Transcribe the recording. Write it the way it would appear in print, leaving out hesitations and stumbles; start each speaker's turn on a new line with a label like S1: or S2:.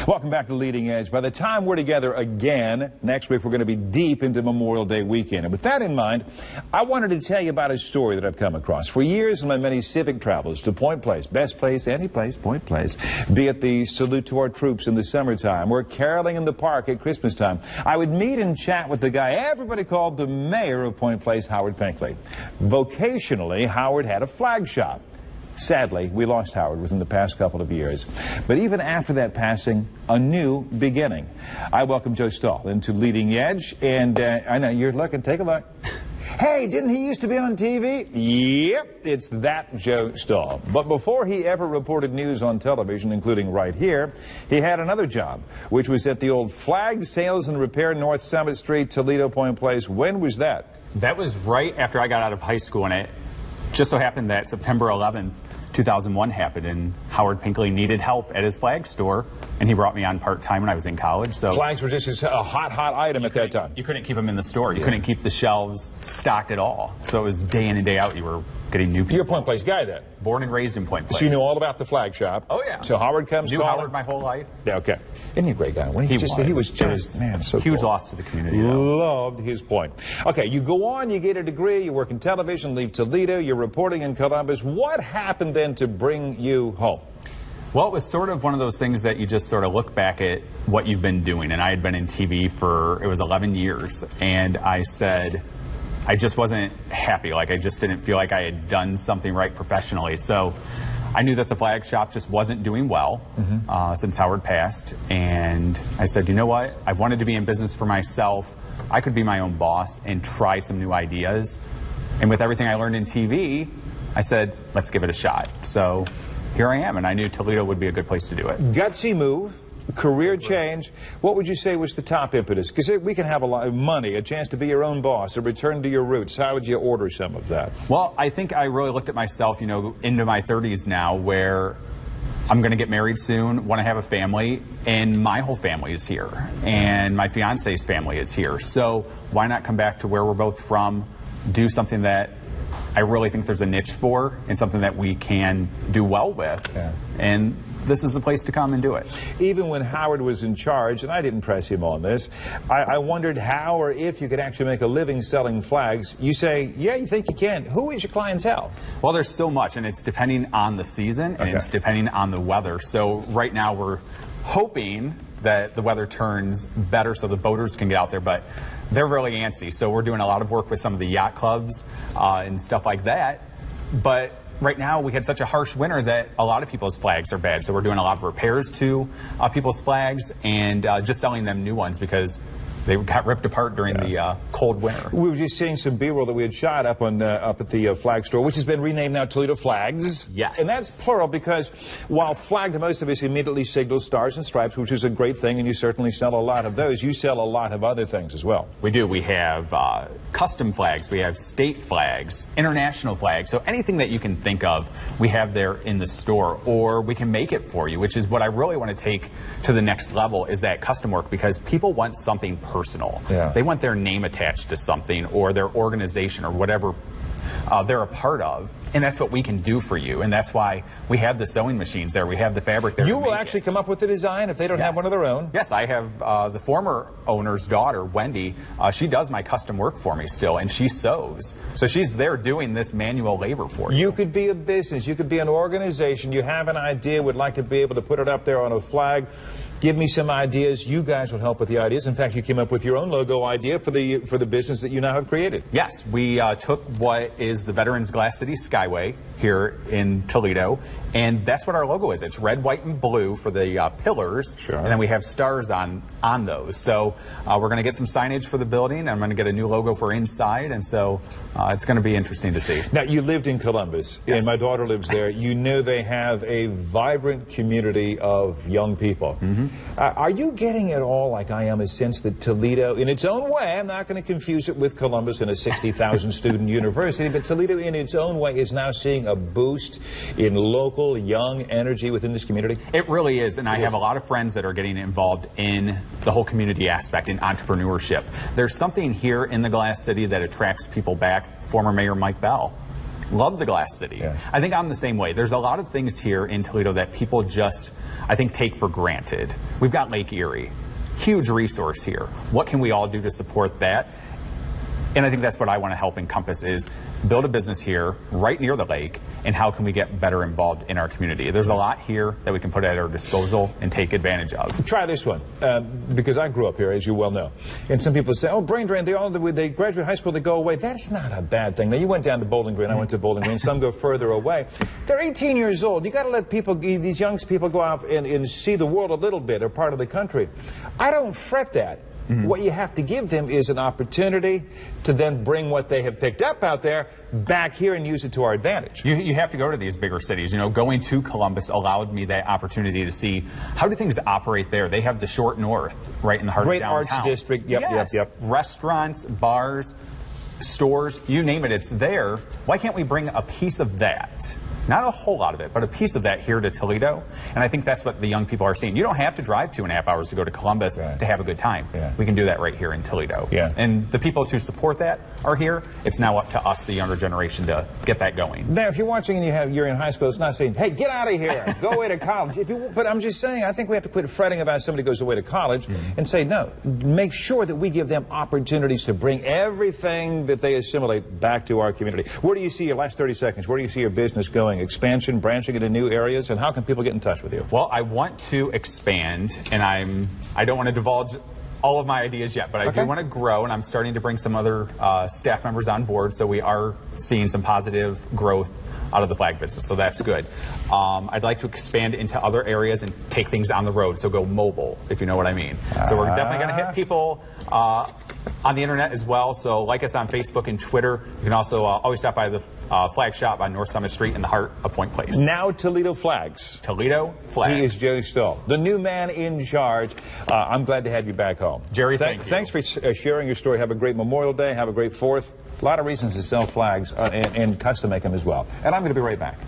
S1: Welcome back to Leading Edge. By the time we're together again next week, we're going to be deep into Memorial Day weekend. And with that in mind, I wanted to tell you about a story that I've come across. For years in my many civic travels to Point Place, best place, any place, Point Place, be it the salute to our troops in the summertime or caroling in the park at Christmas time, I would meet and chat with the guy everybody called the mayor of Point Place, Howard Pinkley. Vocationally, Howard had a flag shop. Sadly, we lost Howard within the past couple of years. But even after that passing, a new beginning. I welcome Joe Stoll into Leading Edge, and I know you're looking, take a look. Hey, didn't he used to be on TV? Yep, it's that Joe Stoll. But before he ever reported news on television, including right here, he had another job, which was at the old Flag Sales and Repair, North Summit Street, Toledo, Point Place. When was that?
S2: That was right after I got out of high school, and it just so happened that September 11th, 2001 happened, and Howard Pinkley needed help at his flag store, and he brought me on part-time when I was in college. So
S1: flags were just a hot item at that time.
S2: You couldn't keep them in the store. You couldn't keep the shelves stocked at all. So it was day in and day out. You were getting new people.
S1: You're a Point Place guy then?
S2: Born and raised in Point Place.
S1: So you knew all about the flag shop.
S2: Oh, yeah.
S1: So Howard comes
S2: Knew Howard my whole life.
S1: Yeah, okay. Isn't he a great guy? He was just, man, so
S2: huge
S1: cool.
S2: loss to the community.
S1: Loved his point. Okay, you go on, you get a degree, you work in television, leave Toledo, you're reporting in Columbus. What happened then to bring you home?
S2: Well, it was sort of one of those things that you just sort of look back at what you've been doing. And I had been in TV for, it was 11 years. And I said, I just wasn't happy. Like, I just didn't feel like I had done something right professionally. So I knew that the flag shop just wasn't doing well since Howard passed. And I said, you know what? I've wanted to be in business for myself. I could be my own boss and try some new ideas. And with everything I learned in TV, I said, let's give it a shot. So here I am, and I knew Toledo would be a good place to do it.
S1: Gutsy move. Career change. What would you say was the top impetus? Because we can have a lot of money, a chance to be your own boss, a return to your roots. How would you order some of that?
S2: Well, I think I really looked at myself, you know, into my 30s now, where I'm going to get married soon, want to have a family, and my whole family is here, and my fiance's family is here. So why not come back to where we're both from, do something that I really think there's a niche for, and something that we can do well with.
S1: Yeah.
S2: And this is the place to come and do it.
S1: Even when Howard was in charge, and I didn't press him on this, I wondered how or if you could actually make a living selling flags. You say, yeah, you think you can. Who is your clientele?
S2: Well, there's so much, and it's depending on the season, and it's depending on the weather. So right now we're hoping that the weather turns better so the boaters can get out there, but they're really antsy. So we're doing a lot of work with some of the yacht clubs and stuff like that. But right now, we had such a harsh winter that a lot of people's flags are bad. So we're doing a lot of repairs to people's flags and just selling them new ones because they got ripped apart during the cold winter. We
S1: were just seeing some B-roll that we had shot up on up at the flag store, which has been renamed now Toledo Flags.
S2: Yes.
S1: And that's plural because while flag to most of us immediately signals stars and stripes, which is a great thing, and you certainly sell a lot of those, you sell a lot of other things as well.
S2: We do. We have custom flags. We have state flags, international flags. So anything that you can think of, we have there in the store, or we can make it for you, which is what I really want to take to the next level, is that custom work, because people want something personal.
S1: Yeah.
S2: They want their name attached to something, or their organization, or whatever they're a part of, and that's what we can do for you. And that's why we have the sewing machines there. We have the fabric there.
S1: You will actually come up with the design if they don't have one of their own?
S2: Yes, I have the former owner's daughter, Wendy. She does my custom work for me still, and she sews. So she's there doing this manual labor for you.
S1: You could be a business. You could be an organization. You have an idea, would like to be able to put it up there on a flag. Give me some ideas. You guys will help with the ideas. In fact, you came up with your own logo idea for the business that you now have created.
S2: Yes, we took what is the Veterans Glass City Skyway here in Toledo, and that's what our logo is. It's red, white, and blue for the pillars, and then we have stars on those. So we're going to get some signage for the building. I'm going to get a new logo for inside, and so it's going to be interesting to see.
S1: Now, you lived in Columbus, and my daughter lives there. You know they have a vibrant community of young people. Are you getting at all, like I am, a sense that Toledo, in its own way, I'm not going to confuse it with Columbus and a 60,000 student university, but Toledo in its own way is now seeing a boost in local young energy within this community?
S2: It really is, and I have a lot of friends that are getting involved in the whole community aspect, in entrepreneurship. There's something here in the Glass City that attracts people back. Former Mayor Mike Bell Love the Glass City.
S1: Yeah.
S2: I think I'm the same way. There's a lot of things here in Toledo that people just, I think, take for granted. We've got Lake Erie. Huge resource here. What can we all do to support that? And I think that's what I want to help encompass is build a business here right near the lake, and how can we get better involved in our community? There's a lot here that we can put at our disposal and take advantage of.
S1: Try this one, because I grew up here, as you well know. And some people say, oh, brain drain, they graduate high school, they go away. That's not a bad thing. Now, you went down to Bowling Green, I went to Bowling Green, some go further away. They're 18 years old. You got to let people, these young people go out and see the world a little bit, or part of the country. I don't fret that. What you have to give them is an opportunity to then bring what they have picked up out there back here and use it to our advantage.
S2: You have to go to these bigger cities. You know, going to Columbus allowed me that opportunity to see how do things operate there. They have the short north right in the heart of downtown.
S1: Great arts district. Yep.
S2: Restaurants, bars, stores, you name it, it's there. Why can't we bring a piece of that? Not a whole lot of it, but a piece of that here to Toledo. And I think that's what the young people are seeing. You don't have to drive 2.5 hours to go to Columbus to have a good time.
S1: Yeah.
S2: We can do that right here in Toledo.
S1: Yeah.
S2: And the people to support that are here. It's now up to us, the younger generation, to get that going.
S1: Now, if you're watching and you're in high school, it's not saying, hey, get out of here, go away to college. But I'm just saying, I think we have to quit fretting about somebody who goes away to college and say, no, make sure that we give them opportunities to bring everything that they assimilate back to our community. Where do you see your last 30 seconds? Where do you see your business going? Expansion, branching into new areas, and how can people get in touch with you?
S2: Well, I want to expand, and I don't want to divulge all of my ideas yet, but I do want to grow, and I'm starting to bring some other staff members on board, so we are seeing some positive growth out of the flag business, so that's good. I'd like to expand into other areas and take things on the road, so go mobile, if you know what I mean. So we're definitely going to hit people on the internet as well, so like us on Facebook and Twitter. You can also always stop by the flag shop on North Summit Street in the heart of Point Place.
S1: Now Toledo Flags.
S2: Toledo Flags.
S1: He is Jerry Stoll, the new man in charge. I'm glad to have you back home.
S2: Jerry, thank you.
S1: Thanks for sharing your story. Have a great Memorial Day. Have a great 4th. A lot of reasons to sell flags and custom make them as well. And I'm going to be right back.